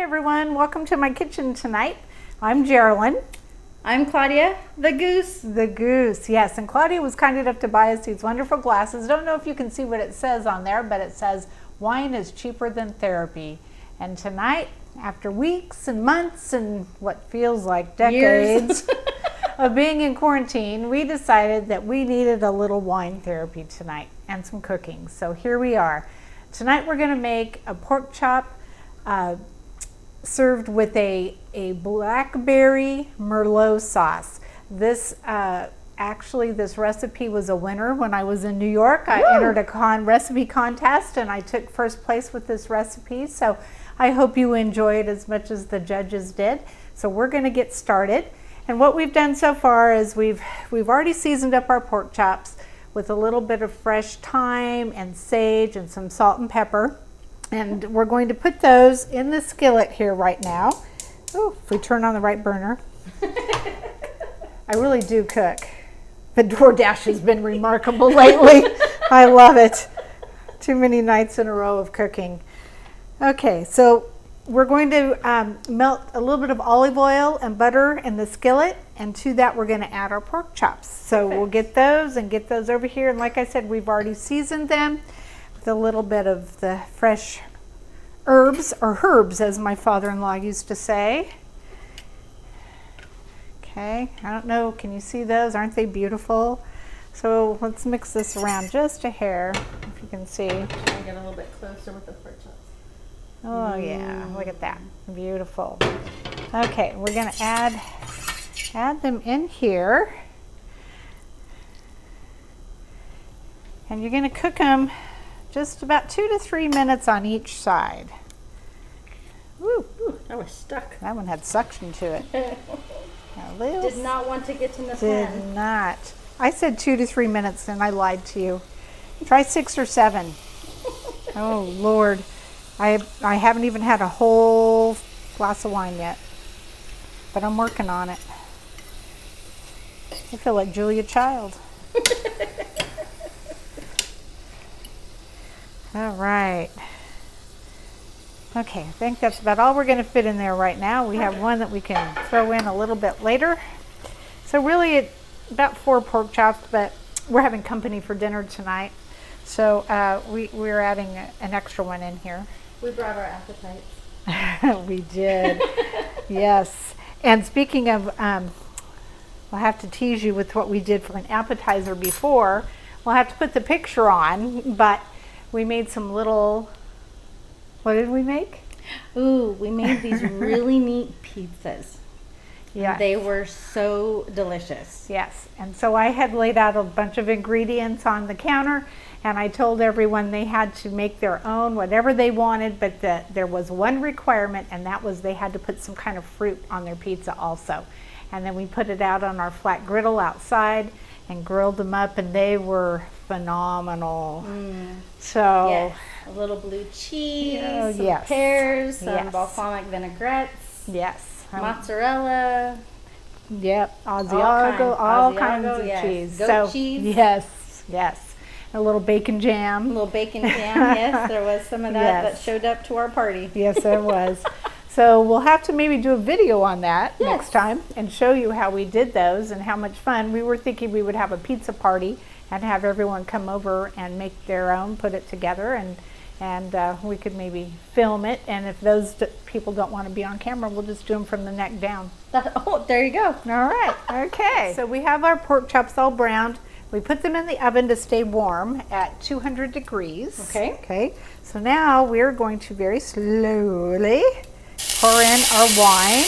everyone, welcome to my kitchen tonight. I'm Geraldine. I'm Claudia, the goose. The goose, yes, and Claudia was kind enough to buy us these wonderful glasses. Don't know if you can see what it says on there, but it says, wine is cheaper than therapy. And tonight, after weeks and months and what feels like decades of being in quarantine, we decided that we needed a little wine therapy tonight and some cooking. So here we are. Tonight we're gonna make a pork chop served with a Blackberry Merlot sauce. This actually, this recipe was a winner when I was in New York. I entered a recipe contest and I took first place with this recipe. So I hope you enjoy it as much as the judges did. So we're gonna get started. And what we've done so far is we've already seasoned up our pork chops with a little bit of fresh thyme and sage and some salt and pepper. And we're going to put those in the skillet here right now. Oh, if we turn on the right burner. I really do cook. The DoorDash has been remarkable lately. I love it. Too many nights in a row of cooking. Okay, so we're going to melt a little bit of olive oil and butter in the skillet, and to that we're going to add our pork chops. So we'll get those over here, and like I said, we've already seasoned them with a little bit of the fresh herbs, or herbs as my father-in-law used to say. Okay, I don't know, can you see those? Aren't they beautiful? So let's mix this around just a hair, if you can see. I'll get a little bit closer with the pork chops. Oh yeah, look at that, beautiful. Okay, we're gonna add them in here. And you're gonna cook them just about 2 to 3 minutes on each side. Ooh, that was stuck. That one had suction to it. Did not want to get in the pan. Did not. I said 2 to 3 minutes and I lied to you. Try 6 or 7. Oh Lord. I haven't even had a whole glass of wine yet, but I'm working on it. I feel like Julia Child. All right. Okay, I think that's about all we're going to fit in there right now. We have one that we can throw in a little bit later. So really it's about 4 pork chops, but we're having company for dinner tonight. So we're adding an extra one in here. We brought our appetites. We did. Yes. And speaking of, I'll have to tease you with what we did for an appetizer before. We'll have to put the picture on, but we made some little, what did we make? Ooh, we made these really neat pizzas. Yeah. They were so delicious. Yes. And so I had laid out a bunch of ingredients on the counter, and I told everyone they had to make their own, whatever they wanted, but there was one requirement, and that was they had to put some kind of fruit on their pizza also. And then we put it out on our flat griddle outside and grilled them up, and they were phenomenal. So yes. A little blue cheese, some yes. pears, some yes. balsamic vinaigrettes. Yes. Mozzarella. Yep. Asiago, all kinds of yes. cheese. Goat cheese. Yes. A little bacon jam. A little bacon jam, yes. There was some of that that showed up to our party. Yes, there was. So we'll have to maybe do a video on that next time and show you how we did those and how much fun. We were thinking we would have a pizza party and have everyone come over and make their own, put it together, and we could maybe film it. And if those people don't want to be on camera, we'll just do them from the neck down. Oh, there you go. All right. Okay. So we have our pork chops all browned. We put them in the oven to stay warm at 200 degrees. Okay. So now we're going to very slowly pour in our wine.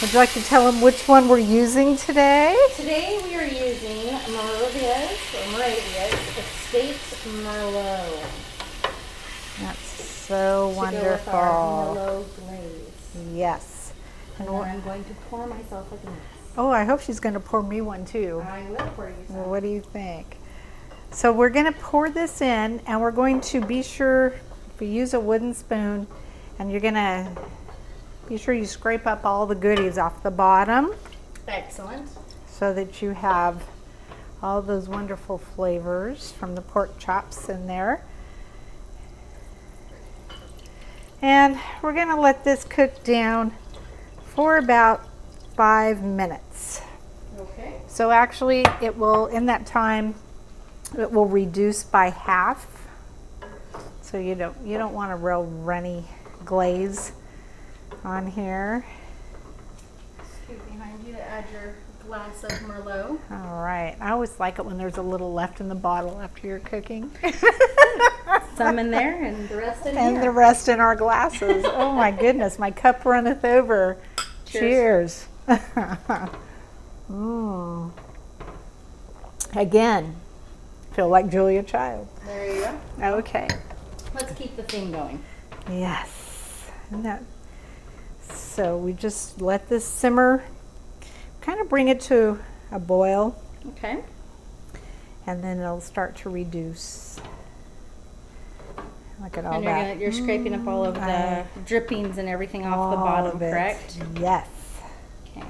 Would you like to tell them which one we're using today? Today we are using Moravia's Upstate Merlot. That's so wonderful. Go with our Merlot glaze. Yes. And then I'm going to pour myself a glass. Oh, I hope she's going to pour me one too. I will pour you some. Well, what do you think? So we're going to pour this in, and we're going to be sure, if you use a wooden spoon, and you're going to be sure you scrape up all the goodies off the bottom. Excellent. So that you have all those wonderful flavors from the pork chops in there. And we're gonna let this cook down for about 5 minutes. Okay. So actually it will, in that time, it will reduce by half. So you don't want a real runny glaze on here. Scoot behind you to add your glass of Merlot. All right. I always like it when there's a little left in the bottle after you're cooking. Some in there and the rest in And here. the rest in our glasses. Oh my goodness, my cup runneth over. Cheers. Mm. Again, feel like Julia Child. There you go. Okay. Let's keep the theme going. Yes. So we just let this simmer, kind of bring it to a boil, Okay. and then it'll start to reduce. Look at all And that. you're scraping up all of the drippings and everything off the All bottom, of it. correct? Yes. Okay.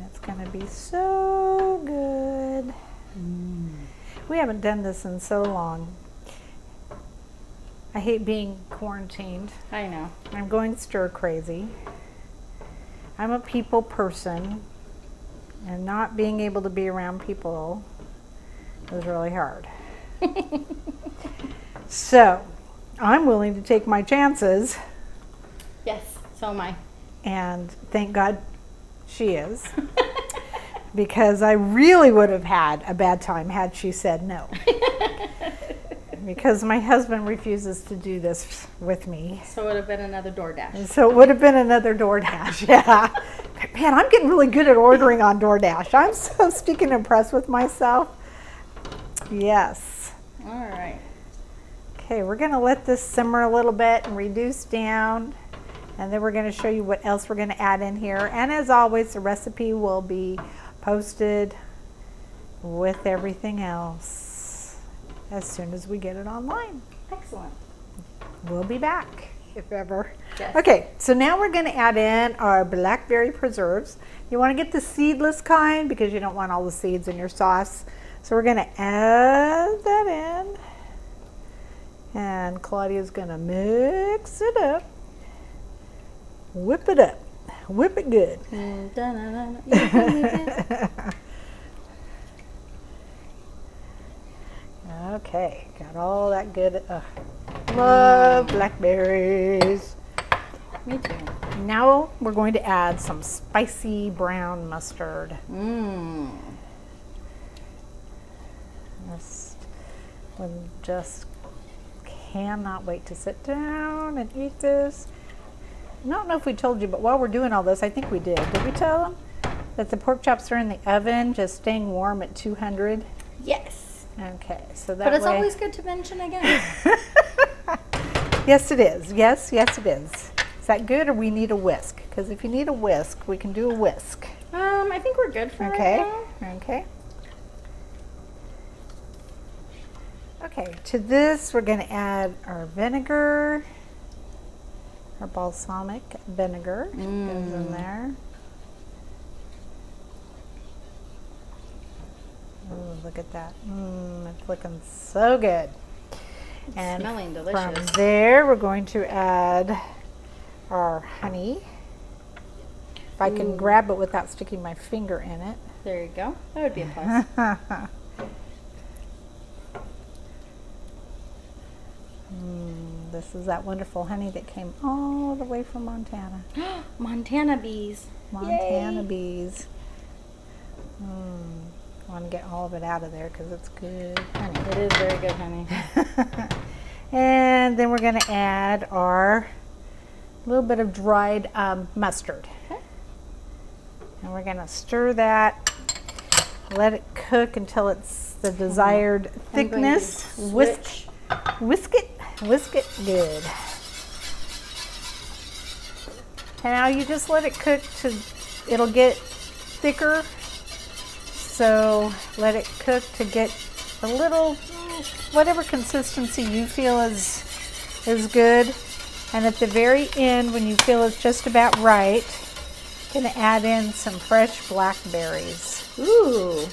It's going to be so good. We haven't done this in so long. I hate being quarantined. I know. I'm going stir crazy. I'm a people person, and not being able to be around people was really hard. So, I'm willing to take my chances, Yes, so am I. and thank God she is, because I really would have had a bad time had she said no. Because my husband refuses to do this with me. So it would have been another DoorDash. And so it would have been another DoorDash, yeah. Man, I'm getting really good at ordering on DoorDash. I'm so stinking impressed with myself. Yes. All right. Okay, we're gonna let this simmer a little bit and reduce down. And then we're gonna show you what else we're gonna add in here. And as always, the recipe will be posted with everything else as soon as we get it online. Excellent. We'll be back, if ever. Yes. Okay, so now we're gonna add in our blackberry preserves. You wanna get the seedless kind because you don't want all the seeds in your sauce. So we're gonna add that in. And Claudia's gonna mix it up. Whip it up. Whip it good. Okay, got all that good. Love blackberries. Me too. Now we're going to add some spicy brown mustard. Just cannot wait to sit down and eat this. I don't know if we told you, but while we're doing all this, I think we did. Did we tell them that the pork chops are in the oven, just staying warm at 200? Yes. Okay, so that But it's way. always good to mention again. Yes, it is. Yes, yes, it is. Is that good, or we need a whisk? Because if you need a whisk, we can do a whisk. I think we're good for Okay. right now. Okay. Okay. To this, we're going to add our vinegar, our balsamic vinegar goes in there. Ooh, look at that. It's looking so good. It's smelling From delicious. there, we're going to add our honey. If I can grab it without sticking my finger in it. There you go. That would be a plus. This is that wonderful honey that came all the way from Montana. Montana bees. Montana Yay. bees. I want to get all of it out of there because it's good honey. It is very good honey. And then we're going to add our little bit of dried mustard. Okay. And we're going to stir that, let it cook until it's the desired thickness. Whisk it good. And now you just let it cook to, it'll get thicker. So let it cook to get a little, whatever consistency you feel is good. And at the very end, when you feel it's just about right, I'm gonna add in some fresh blackberries. Ooh.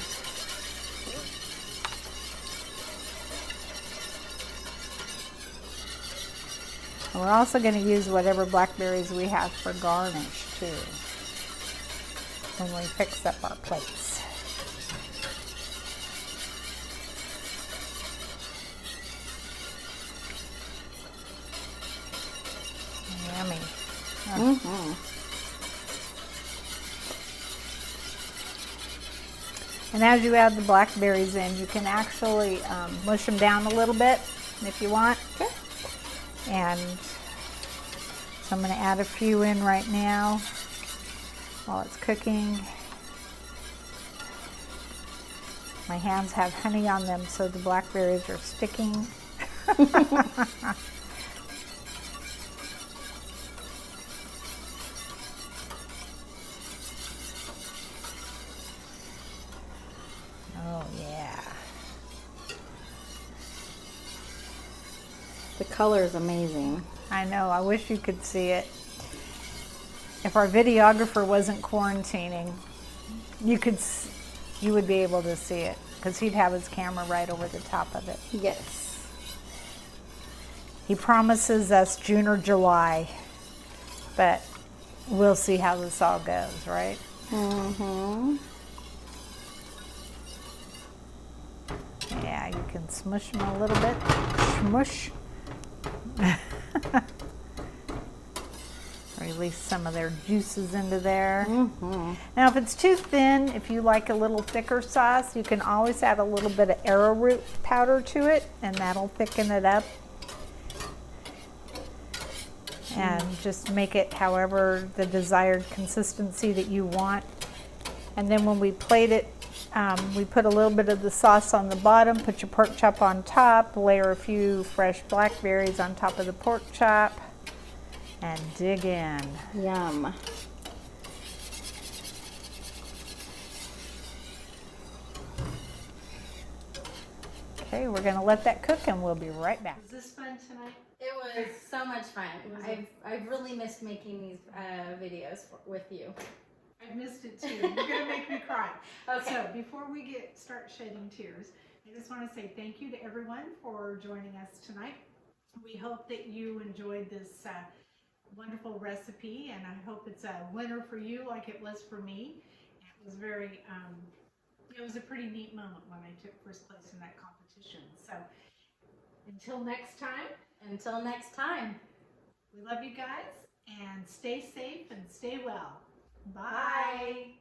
And we're also going to use whatever blackberries we have for garnish too when we fix up our plates. Yummy. And as you add the blackberries in, you can actually mush them down a little bit if you want. Okay. And so I'm going to add a few in right now while it's cooking. My hands have honey on them, so the blackberries are sticking. Oh yeah. The color is amazing. I know, I wish you could see it. If our videographer wasn't quarantining, you would be able to see it because he'd have his camera right over the top of it. Yes. He promises us June or July, but we'll see how this all goes, right? Mm-hmm. Yeah, you can smush them a little bit. Smush. Release some of their juices into there. Now, if it's too thin, if you like a little thicker sauce, you can always add a little bit of arrowroot powder to it, and that'll thicken it up. And just make it however the desired consistency that you want. And then when we plate it, we put a little bit of the sauce on the bottom, put your pork chop on top, layer a few fresh blackberries on top of the pork chop, and dig in. Yum. Okay, we're gonna let that cook and we'll be right back. Was this fun tonight? It was so much fun. I've really missed making these videos with you. I missed it too. You're gonna make me cry. Okay. So before we start shedding tears, I just want to say thank you to everyone for joining us tonight. We hope that you enjoyed this wonderful recipe, and I hope it's a winner for you like it was for me. It was it was a pretty neat moment when I took first place in that competition. So until next time, we love you guys, and stay safe and stay well. Bye. Bye.